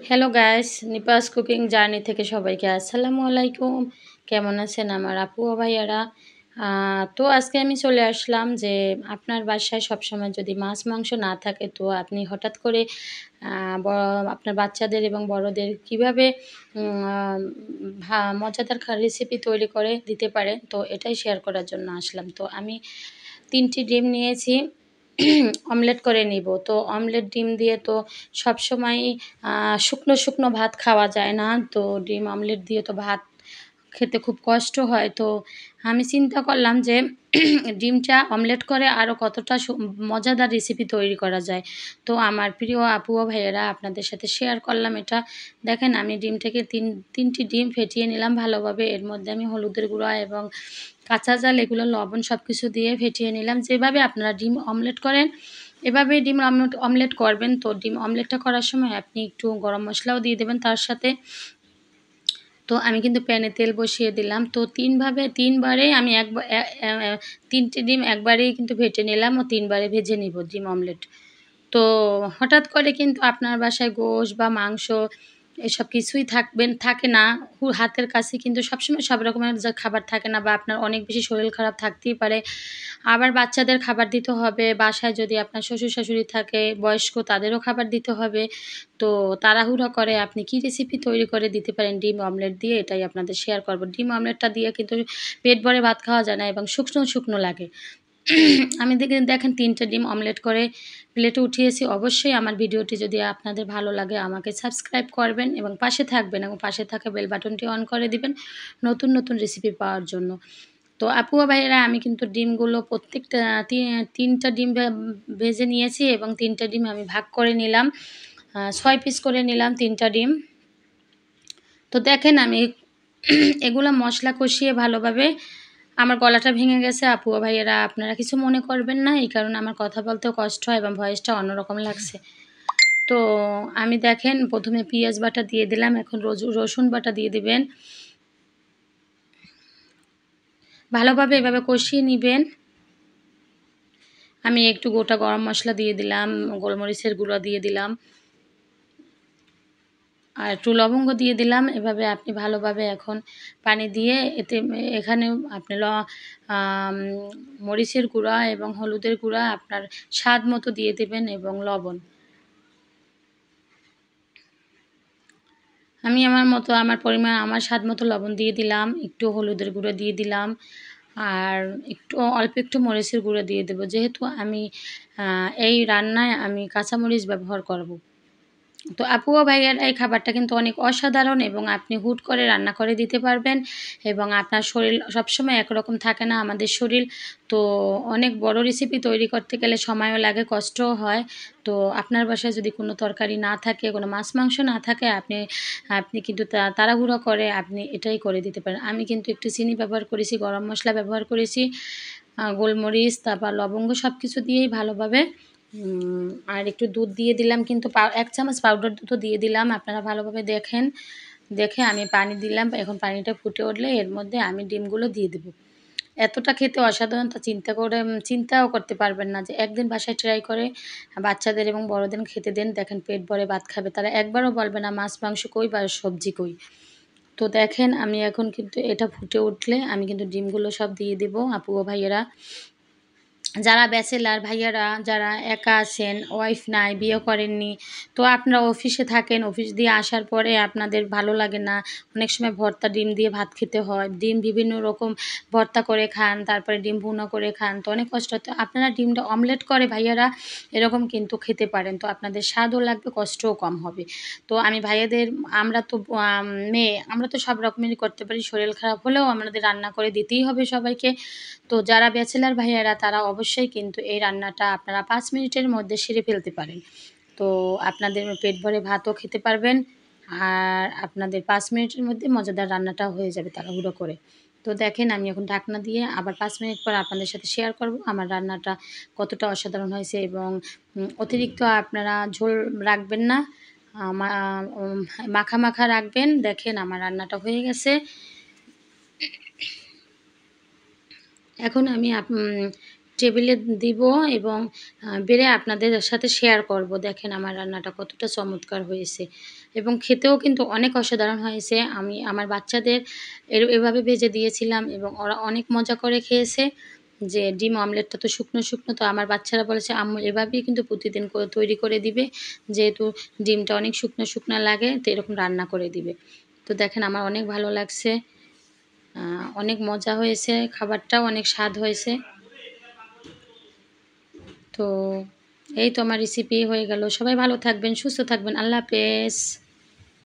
Hello guys, নিপাস cooking journey থেকে সবাইকে আসসালামু আলাইকুম। কেমন আছেন আমার আপু ও ভাইয়ারা? তো আজকে আমি চলে আসলাম যে আপনার বাসায় সবসময় যদি মাছ মাংস না থাকে, তো আপনি হঠাৎ করে আপনার বাচ্চাদের এবং বড়দের কিভাবে মজাদার রেসিপি তৈরি করে দিতে পারেন, তো এটাই শেয়ার করার জন্য আসলাম। তো আমি 3টি ডিম নিয়েছি। অমলেট করে নিব। তো অমলেট ডিম দিয়ে তো সবসময়ই শুকনো, শুকনো ভাত খাওয়া যায় না। তো ডিম অমলেট দিয়ে তো ভাত খেতে খুব কষ্ট হয়। তো আমি চিন্তা করলাম যে ডিমটা অমলেট করে আরও কতটা মজাদার রেসিপি তৈরি করা যায়। তো আমার প্রিয় আপু ও ভাইয়েরা, আপনাদের সাথে শেয়ার করলাম এটা। দেখেন, আমি ডিমটাকে 3টি ডিম ফেটিয়ে নিলাম ভালোভাবে। এর মধ্যে আমি হলুদের গুঁড়া এবং কাঁচা ঝাল, এগুলো লবণ সব কিছু দিয়ে ফেটিয়ে নিলাম। যেভাবে আপনারা ডিম অমলেট করেন এভাবেই ডিম অমলেট করবেন। তো ডিম অমলেটটা করার সময় আপনি একটু গরম মশলাও দিয়ে দেবেন তার সাথে। তো আমি কিন্তু প্যানে তেল বসিয়ে দিলাম। তো 3বারে আমি 3টে ডিম একবারেই কিন্তু ভেজে নিলাম ও 3বারে ভেজে নিব ডিম অমলেট। তো হঠাৎ করে কিন্তু আপনার বাসায় গোশ বা মাংস এসব কিছুই থাকে না। হাতের কাছে কিন্তু সবসময় সব রকমের খাবার থাকে না, বা আপনার অনেক বেশি শরীর খারাপ থাকতেই পারে। আবার বাচ্চাদের খাবার দিতে হবে, বাসায় যদি আপনার শ্বশুর-শাশুড়ি থাকে, বয়স্ক, তাদেরও খাবার দিতে হবে। তো তাড়াহুড়ো করে আপনি কি রেসিপি তৈরি করে দিতে পারেন ডিম অমলেট দিয়ে, এটাই আপনাদের শেয়ার করব। ডিম অমলেটটা দিয়ে কিন্তু পেট ভরে ভাত খাওয়া যায় না এবং শুকনো, শুকনো লাগে। আমি দেখেন 3টে ডিম অমলেট করে প্লেটে উঠিয়েছি। অবশ্যই আমার ভিডিওটি যদি আপনাদের ভালো লাগে আমাকে সাবস্ক্রাইব করবেন এবং পাশে থাকবেন, এবং পাশে থাকা বেল বাটনটি অন করে দিবেন নতুন, নতুন রেসিপি পাওয়ার জন্য। তো আপু ও ভাইয়েরা, আমি কিন্তু ডিমগুলো প্রত্যেকটা 3টা ডিম ভেজে নিয়েছি এবং 3টা ডিম আমি ভাগ করে নিলাম। 6 পিস করে নিলাম 3টা ডিম। তো দেখেন, আমি এগুলো মশলা কষিয়ে ভালোভাবে, আমার গলাটা ভেঙে গেছে আপু ও ভাইয়েরা, আপনারা কিছু মনে করবেন না। এই কারণে আমার কথা বলতেও কষ্ট হয় এবং ভয়েসটা অন্যরকম লাগছে। তো আমি দেখেন প্রথমে পেঁয়াজ বাটা দিয়ে দিলাম, এখন রসুন বাটা দিয়ে দিবেন। ভালোভাবে এভাবে কষিয়ে নিবেন। আমি একটু গোটা গরম মশলা দিয়ে দিলাম, গোলমরিচের গুঁড়া দিয়ে দিলাম, আর একটু লবঙ্গ দিয়ে দিলাম। এভাবে আপনি ভালোভাবে এখন পানি দিয়ে এখানে আপনি মরিচের গুঁড়া এবং হলুদের গুঁড়া আপনার স্বাদ মতো দিয়ে দেবেন এবং লবণ। আমি আমার পরিমাণ, আমার স্বাদ মতো লবণ দিয়ে দিলাম, একটু হলুদের গুঁড়ো দিয়ে দিলাম, আর অল্প একটু মরিচের গুঁড়ো দিয়ে দেবো, যেহেতু আমি এই রান্নায় আমি কাঁচামরিচ ব্যবহার করব। তো আপু ও ভাইয়ারা, এই খাবারটা কিন্তু অনেক অসাধারণ এবং আপনি হুট করে রান্না করে দিতে পারবেন। এবং আপনার শরীর সবসময় একরকম থাকে না, আমাদের শরীর। তো অনেক বড় রেসিপি তৈরি করতে গেলে সময়ও লাগে, কষ্টও হয়। তো আপনার বাসায় যদি কোনো তরকারি না থাকে, কোনো মাছ মাংস না থাকে, আপনি আপনি কিন্তু তাড়াহুড়ো করে আপনি এটাই করে দিতে পারেন। আমি কিন্তু একটু চিনি ব্যবহার করেছি, গরম মশলা ব্যবহার করেছি, গোলমরিচ, তারপর লবঙ্গ সব কিছু দিয়েই ভালোভাবে, আর একটু দুধ দিয়ে দিলাম, কিন্তু 1 চামচ পাউডার দুধও দিয়ে দিলাম। আপনারা ভালোভাবে দেখে আমি পানি দিলাম। এখন পানিটা ফুটে উঠলে এর মধ্যে আমি ডিমগুলো দিয়ে দেবো। এতটা খেতে অসাধারণ, তা চিন্তাও করতে পারবেন না। যে একদিন বাসায় ট্রাই করে বাচ্চাদের এবং বড়দের খেতে দেন, দেখেন পেট ভরে ভাত খাবে। তারা একবারও বলবে না মাছ মাংস কই বা সবজি কই। তো দেখেন, আমি এখন কিন্তু এটা ফুটে উঠলে আমি কিন্তু ডিমগুলো সব দিয়ে দেবো আপু ও ভাইয়েরা। যারা ব্যাচেলার ভাইয়ারা, যারা একা আছেন, ওয়াইফ নাই, বিয়ে করেননি, তো আপনারা অফিসে থাকেন, অফিস দিয়ে আসার পরে আপনাদের ভালো লাগে না, অনেক সময় ভর্তা ডিম দিয়ে ভাত খেতে হয়, ডিম বিভিন্ন রকম ভর্তা করে খান, তারপরে ডিম ভুনা করে খান, তো অনেক কষ্ট হয়। তো আপনারা ডিমটা অমলেট করে ভাইয়ারা এরকম কিন্তু খেতে পারেন, তো আপনাদের স্বাদও লাগবে, কষ্টও কম হবে। তো আমি ভাইয়াদের, আমরা তো মেয়ে, আমরা তো সব রকমেরই করতে পারি, শরীর খারাপ হলেও আমাদের রান্না করে দিতেই হবে সবাইকে। তো যারা ব্যাচেলার ভাইয়ারা, তারা অবশ্যই কিন্তু এই রান্নাটা আপনারা 5 মিনিটের মধ্যে সেরে ফেলতে পারেন। তো আপনাদের পেট ভরে ভাতও খেতে পারবেন, আর আপনাদের 5 মিনিটের মধ্যে মজাদার রান্নাটাও হয়ে যাবে তাড়াহুড়ো করে। তো দেখেন, আমি এখন ঢাকনা দিয়ে আবার 5 মিনিট পর আপনাদের সাথে শেয়ার করব আমার রান্নাটা কতটা অসাধারণ হয়েছে। এবং অতিরিক্ত আপনারা ঝোল রাখবেন না, মাখা, মাখা রাখবেন। দেখেন, আমার রান্নাটা হয়ে গেছে। এখন আমি টেবিলে দিব এবং বেড়ে আপনাদের সাথে শেয়ার করব। দেখেন আমার রান্নাটা কতটা চমৎকার হয়েছে এবং খেতেও কিন্তু অনেক অসাধারণ হয়েছে। আমি আমার বাচ্চাদের এভাবে ভেজে দিয়েছিলাম এবং ওরা অনেক মজা করে খেয়েছে। যে ডিম অমলেটটা তো শুকনো, শুকনো, তো আমার বাচ্চারা বলেছে, "আম্মু এভাবেই কিন্তু প্রতিদিন তৈরি করে দিবে। যেহেতু ডিমটা অনেক শুকনো, শুকনো লাগে তো এরকম রান্না করে দিবে।" তো দেখেন আমার অনেক ভালো লাগছে। অনেক মজা হয়েছে, খাবারটাও অনেক স্বাদ হয়েছে। তো এই তো আমার রেসিপি হয়ে গেল। সবাই ভালো থাকবেন, সুস্থ থাকবেন। আল্লাহ হাফেজ।